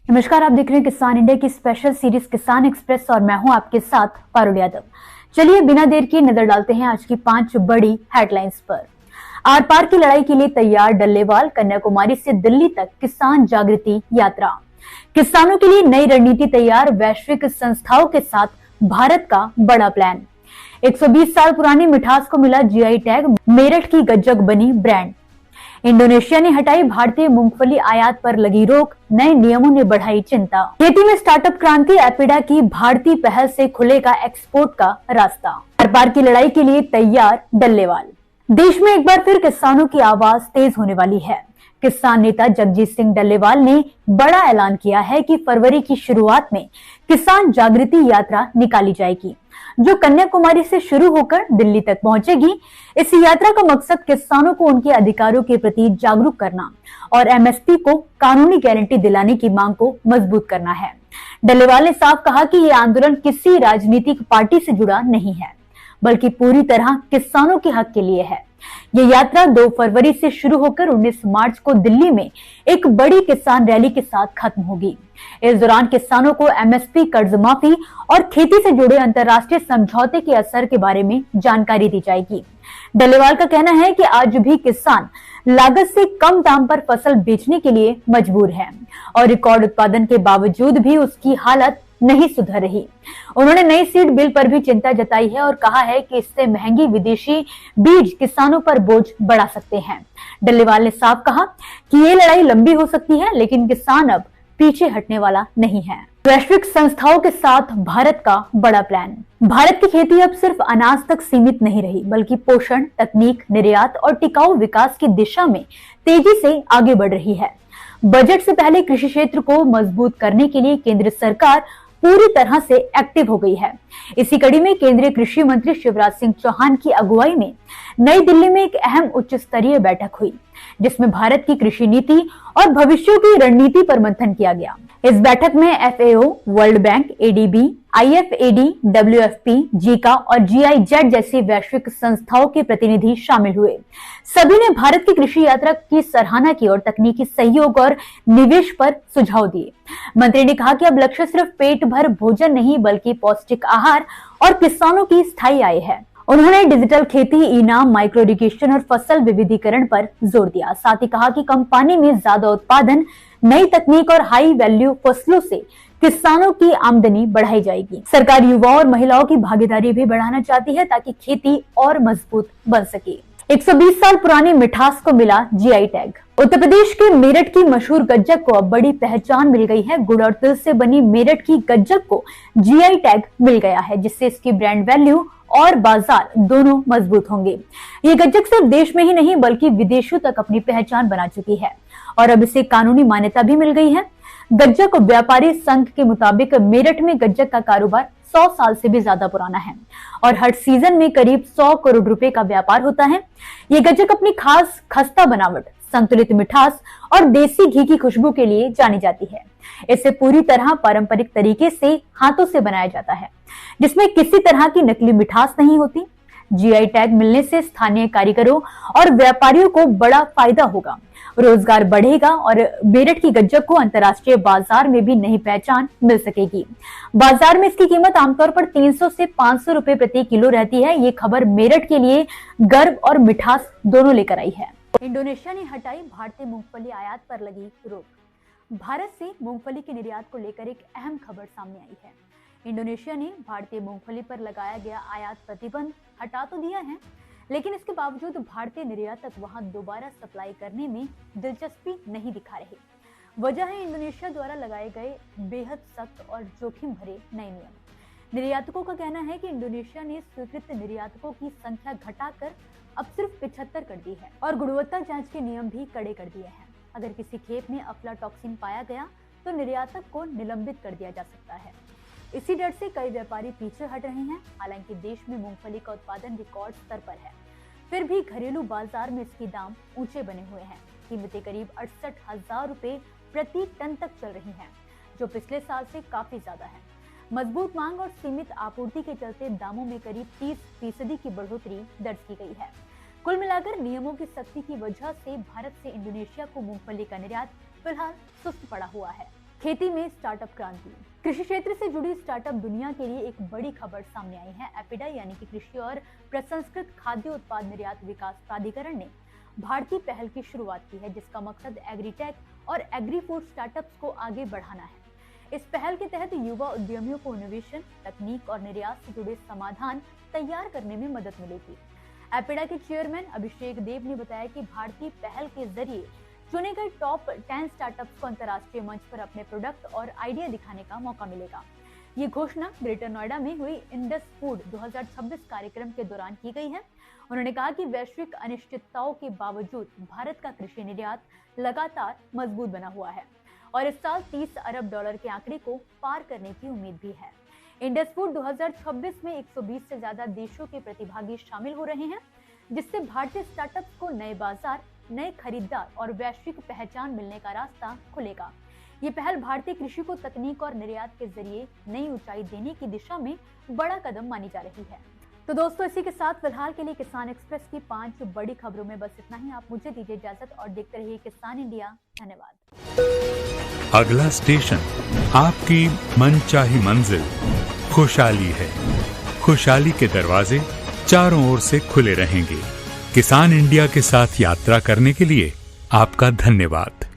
नमस्कार, आप देख रहे हैं किसान इंडिया की स्पेशल सीरीज किसान एक्सप्रेस और मैं हूं आपके साथ पारुल यादव। चलिए बिना देर की नजर डालते हैं आज की 5 बड़ी हेडलाइंस पर। आर पार की लड़ाई के लिए तैयार डल्लेवाल, कन्याकुमारी से दिल्ली तक किसान जागृति यात्रा। किसानों के लिए नई रणनीति तैयार, वैश्विक संस्थाओं के साथ भारत का बड़ा प्लान। 120 साल पुरानी मिठास को मिला जीआई टैग, मेरठ की गज्जक बनी ब्रांड। इंडोनेशिया ने हटाई भारतीय मूंगफली आयात पर लगी रोक, नए नियमों ने बढ़ाई चिंता। खेती में स्टार्टअप क्रांति, एपिडा की भारतीय पहल से खुलेगा एक्सपोर्ट का रास्ता। आर पार की लड़ाई के लिए तैयार डल्लेवाल। देश में एक बार फिर किसानों की आवाज तेज होने वाली है। किसान नेता जगजीत सिंह डल्लेवाल ने बड़ा ऐलान किया है कि फरवरी की शुरुआत में किसान जागृति यात्रा निकाली जाएगी, जो कन्याकुमारी से शुरू होकर दिल्ली तक पहुंचेगी। इस यात्रा का मकसद किसानों को उनके अधिकारों के प्रति जागरूक करना और एमएसपी को कानूनी गारंटी दिलाने की मांग को मजबूत करना है। डल्लेवाल ने साफ कहा कि ये आंदोलन किसी राजनीतिक पार्टी से जुड़ा नहीं है, बल्कि पूरी तरह किसानों के हक के लिए है। ये यात्रा 2 फरवरी से शुरू होकर 19 मार्च को दिल्ली में एक बड़ी किसान रैली के साथ खत्म होगी। इस दौरान किसानों को एमएसपी, कर्ज माफी और खेती से जुड़े अंतर्राष्ट्रीय समझौते के असर के बारे में जानकारी दी जाएगी। डल्लेवाल का कहना है कि आज भी किसान लागत से कम दाम पर फसल बेचने के लिए मजबूर है और रिकॉर्ड उत्पादन के बावजूद भी उसकी हालत नहीं सुधर रही। उन्होंने नई सीड बिल पर भी चिंता जताई है और कहा है कि इससे महंगी विदेशी बीज किसानों पर बोझ बढ़ा सकते हैं। डल्लेवाल ने साफ कहा कि ये लड़ाई लंबी हो सकती है, लेकिन किसान अब पीछे हटने वाला नहीं है। वैश्विक संस्थाओं के साथ भारत का बड़ा प्लान। भारत की खेती अब सिर्फ अनाज तक सीमित नहीं रही, बल्कि पोषण, तकनीक, निर्यात और टिकाऊ विकास की दिशा में तेजी से आगे बढ़ रही है। बजट से पहले कृषि क्षेत्र को मजबूत करने के लिए केंद्र सरकार पूरी तरह से एक्टिव हो गई है। इसी कड़ी में केंद्रीय कृषि मंत्री शिवराज सिंह चौहान की अगुवाई में नई दिल्ली में एक अहम उच्च स्तरीय बैठक हुई, जिसमें भारत की कृषि नीति और भविष्य की रणनीति पर मंथन किया गया। इस बैठक में FAO, World Bank, ADB, IFAD, WFP, JICA और जीआईजेड जैसी वैश्विक संस्थाओं के प्रतिनिधि शामिल हुए। सभी ने भारत की कृषि यात्रा की सराहना की और तकनीकी सहयोग और निवेश पर सुझाव दिए। मंत्री ने कहा कि अब लक्ष्य सिर्फ पेट भर भोजन नहीं, बल्कि पौष्टिक आहार और किसानों की स्थायी आय है। उन्होंने डिजिटल खेती, इनाम, माइक्रो इरिगेशन और फसल विविधीकरण पर जोर दिया। साथ ही कहा कि कम पानी में ज्यादा उत्पादन, नई तकनीक और हाई वैल्यू फसलों से किसानों की आमदनी बढ़ाई जाएगी। सरकार युवाओं और महिलाओं की भागीदारी भी बढ़ाना चाहती है, ताकि खेती और मजबूत बन सके। 120 साल पुरानी मिठास को मिला जीआई टैग। उत्तर प्रदेश के मेरठ की मशहूर गज्जक को अब बड़ी पहचान मिल गई है। गुड़ और तिल से बनी मेरठ की गज्जक को जीआई टैग मिल गया है, जिससे इसकी ब्रांड वैल्यू और बाजार दोनों मजबूत होंगे। ये गज्जक सिर्फ देश में ही नहीं, बल्कि विदेशों तक अपनी पहचान बना चुकी है और अब इसे कानूनी मान्यता भी मिल गई है। गज्जक व्यापारी संघ के मुताबिक मेरठ में गज्जक का कारोबार 100 साल से भी ज्यादा पुराना है और हर सीजन में करीब 100 करोड़ रुपए का व्यापार होता है। ये गज्जक अपनी खास खस्ता बनावट, संतुलित मिठास और देसी घी की खुशबू के लिए जानी जाती है। इसे पूरी तरह पारंपरिक तरीके से हाथों से बनाया जाता है, जिसमें किसी तरह की नकली मिठास नहीं होती। जीआई टैग मिलने से स्थानीय कारीगरों और व्यापारियों को बड़ा फायदा होगा, रोजगार बढ़ेगा और मेरठ की गज्जक को अंतर्राष्ट्रीय बाजार में भी नई पहचान मिल सकेगी। बाजार में इसकी कीमत आमतौर पर 300 से 500 रुपए प्रति किलो रहती है। ये खबर मेरठ के लिए गर्व और मिठास दोनों लेकर आई है। इंडोनेशिया ने हटाई भारतीय मूंगफली आयात पर लगी रोक। भारत से मूंगफली के निर्यात को लेकर एक अहम खबर सामने आई है। इंडोनेशिया ने भारतीय मूंगफली पर लगाया गया आयात प्रतिबंध हटा तो दिया है, लेकिन इसके बावजूद भारतीय निर्यातक वहां दोबारा सप्लाई करने में दिलचस्पी नहीं दिखा रहे। वजह है इंडोनेशिया द्वारा लगाए गए बेहद सख्त और जोखिम भरे नए नियम। निर्यातकों का कहना है कि इंडोनेशिया ने स्वीकृत निर्यातकों की संख्या घटाकर अब सिर्फ 75 कर दी है और गुणवत्ता जांच के नियम भी कड़े कर दिए हैं। अगर किसी खेप में अफ्लाटॉक्सिन पाया गया तो निर्यातक को निलंबित कर दिया जा सकता है। इसी डर से कई व्यापारी पीछे हट रहे हैं। हालांकि देश में मूंगफली का उत्पादन रिकॉर्ड स्तर पर है, फिर भी घरेलू बाजार में इसके दाम ऊंचे बने हुए हैं। कीमतें करीब 68,000 रुपए प्रति टन तक चल रही हैं, जो पिछले साल से काफी ज्यादा है। मजबूत मांग और सीमित आपूर्ति के चलते दामों में करीब 30% की बढ़ोतरी दर्ज की गई है। कुल मिलाकर नियमों की सख्ती की वजह से भारत से इंडोनेशिया को मूंगफली का निर्यात फिलहाल सुस्त पड़ा हुआ है। खेती में स्टार्टअप क्रांति। कृषि क्षेत्र से जुड़ी स्टार्टअप दुनिया के लिए एक बड़ी खबर सामने आई है। एपिडा यानी कि कृषि और प्रसंस्कृत खाद्य उत्पाद निर्यात विकास प्राधिकरण ने भारतीय पहल की शुरुआत की है, जिसका मकसद एग्रीटेक और एग्री फूड स्टार्टअप्स को आगे बढ़ाना है। इस पहल के तहत युवा उद्यमियों को इनोवेशन, तकनीक और निर्यात से जुड़े समाधान तैयार करने में मदद मिलेगी। एपिडा के चेयरमैन अभिषेक देव ने बताया कि भारतीय पहल के जरिए चुने गए टॉप 10 स्टार्टअप्स को अंतर्राष्ट्रीय मंच पर अपने प्रोडक्ट और आइडिया दिखाने का मौका मिलेगा। ये घोषणा ग्रेटर नोएडा में हुई इंडस फूड 2026 कार्यक्रम के दौरान की गई है। उन्होंने कहा कि वैश्विक अनिश्चितताओं के बावजूद भारत का कृषि निर्यात लगातार मजबूत बना हुआ है और इस साल $30 अरब के आंकड़े को पार करने की उम्मीद भी है। इंडस फूड 2026 में 120 से ज्यादा देशों के प्रतिभागी शामिल हो रहे हैं, जिससे भारतीय स्टार्टअप्स को नए बाजार, नए खरीदार और वैश्विक पहचान मिलने का रास्ता खुलेगा। ये पहल भारतीय कृषि को तकनीक और निर्यात के जरिए नई ऊंचाई देने की दिशा में बड़ा कदम मानी जा रही है। तो दोस्तों, इसी के साथ फिलहाल के लिए किसान एक्सप्रेस की 5 बड़ी खबरों में बस इतना ही। आप मुझे दीजिए इजाजत और देखते रहिए किसान इंडिया। धन्यवाद। अगला स्टेशन आपकी मनचाही मंजिल खुशहाली है। खुशहाली के दरवाजे चारों ओर से खुले रहेंगे। किसान इंडिया के साथ यात्रा करने के लिए आपका धन्यवाद।